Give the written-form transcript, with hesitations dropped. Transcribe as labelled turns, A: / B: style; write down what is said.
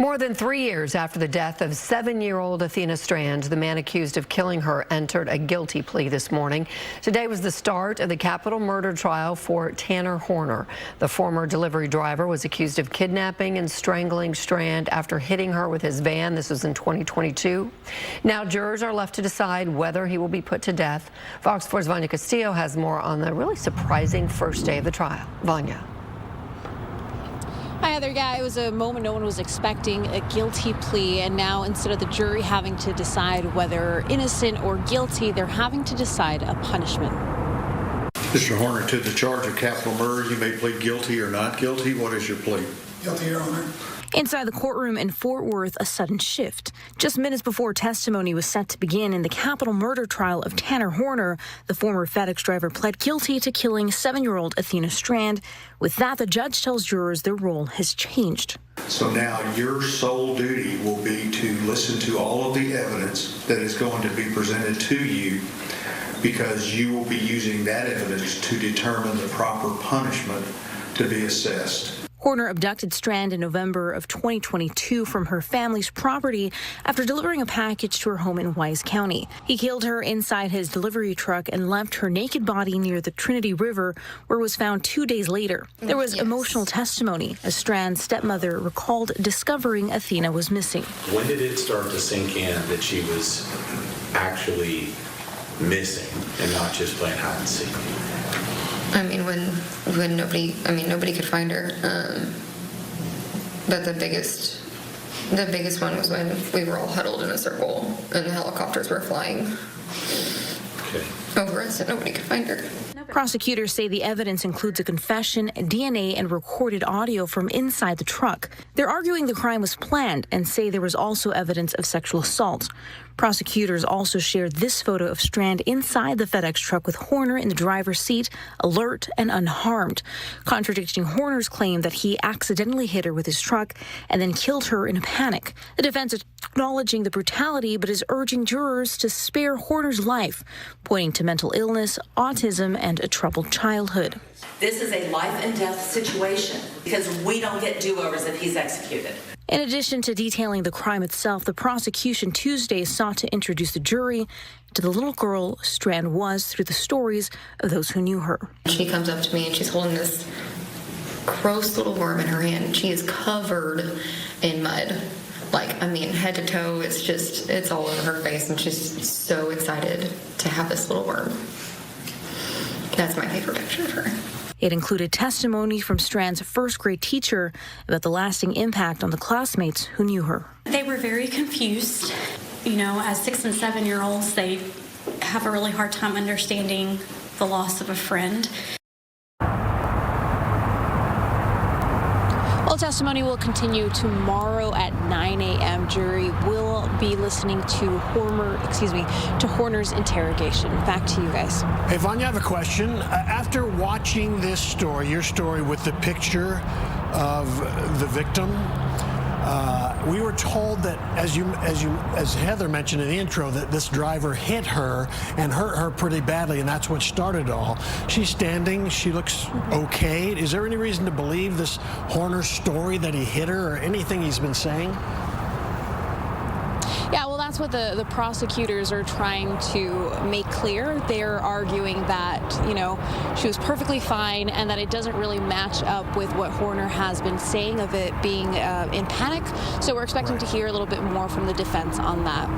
A: More than 3 years after the death of 7-year-old Athena Strand, the man accused of killing her entered a guilty plea this morning. Today was the start of the capital murder trial for Tanner Horner. The former delivery driver was accused of kidnapping and strangling Strand after hitting her with his van. This was in 2022. Now jurors are left to decide whether he will be put to death. Fox 4's Vania Castillo has more on the really surprising first day of the trial. Vania.
B: Hi, Heather. Yeah, it was a moment no one was expecting, a guilty plea. And now instead of the jury having to decide whether innocent or guilty, they're having to decide a punishment.
C: Mr. Horner, to the charge of capital murder, you may plead guilty or not guilty. What is your plea?
D: Guilty, Your Honor.
B: Inside the courtroom in Fort Worth, a sudden shift. Just minutes before testimony was set to begin in the capital murder trial of Tanner Horner, the former FedEx driver pled guilty to killing 7-year-old Athena Strand. With that, the judge tells jurors their role has changed.
C: So now your sole duty will be to listen to all of the evidence that is going to be presented to you, because you will be using that evidence to determine the proper punishment to be assessed.
B: Horner abducted Strand in November of 2022 from her family's property after delivering a package to her home in Wise County. He killed her inside his delivery truck and left her naked body near the Trinity River, where it was found 2 days later. There was emotional testimony as Strand's stepmother recalled discovering Athena was missing.
E: When did it start to sink in that she was actually missing and not just playing hide and seek?
F: I mean, when nobody could find her. But the biggest one was when we were all huddled in a circle and the helicopters were flying over us and nobody could find her.
B: Prosecutors say the evidence includes a confession, DNA, and recorded audio from inside the truck. They're arguing the crime was planned and say there was also evidence of sexual assault. Prosecutors also shared this photo of Strand inside the FedEx truck with Horner in the driver's seat, alert and unharmed, contradicting Horner's claim that he accidentally hit her with his truck and then killed her in a panic. The defense is acknowledging the brutality but is urging jurors to spare Horner's life, pointing to mental illness, autism, and a troubled childhood.
G: This is a life and death situation because we don't get do-overs if he's executed.
B: In addition to detailing the crime itself, the prosecution Tuesday sought to introduce the jury to the little girl Strand was through the stories of those who knew her.
F: She comes up to me and she's holding this gross little worm in her hand. She is covered in mud. Head to toe, it's all over her face, and she's so excited to have this little worm. That's my favorite picture of her.
B: It included testimony from Strand's first-grade teacher about the lasting impact on the classmates who knew her.
H: They were very confused. As 6- and 7-year-olds, they have a really hard time understanding the loss of a friend.
B: Well, testimony will continue tomorrow at 9 a.m. Jury will be listening to Horner's interrogation. Back to you guys.
D: Hey, Vanya, I have a question. After watching this story, your story with the picture of the victim, we were told that, as Heather mentioned in the intro, that this driver hit her and hurt her pretty badly, and that's what started it all. She's standing. She looks okay. Is there any reason to believe this Horner story that he hit her or anything he's been saying?
B: Yeah, well, that's what the prosecutors are trying to make clear. They're arguing that, she was perfectly fine and that it doesn't really match up with what Horner has been saying of it being in panic. So we're expecting to hear a little bit more from the defense on that.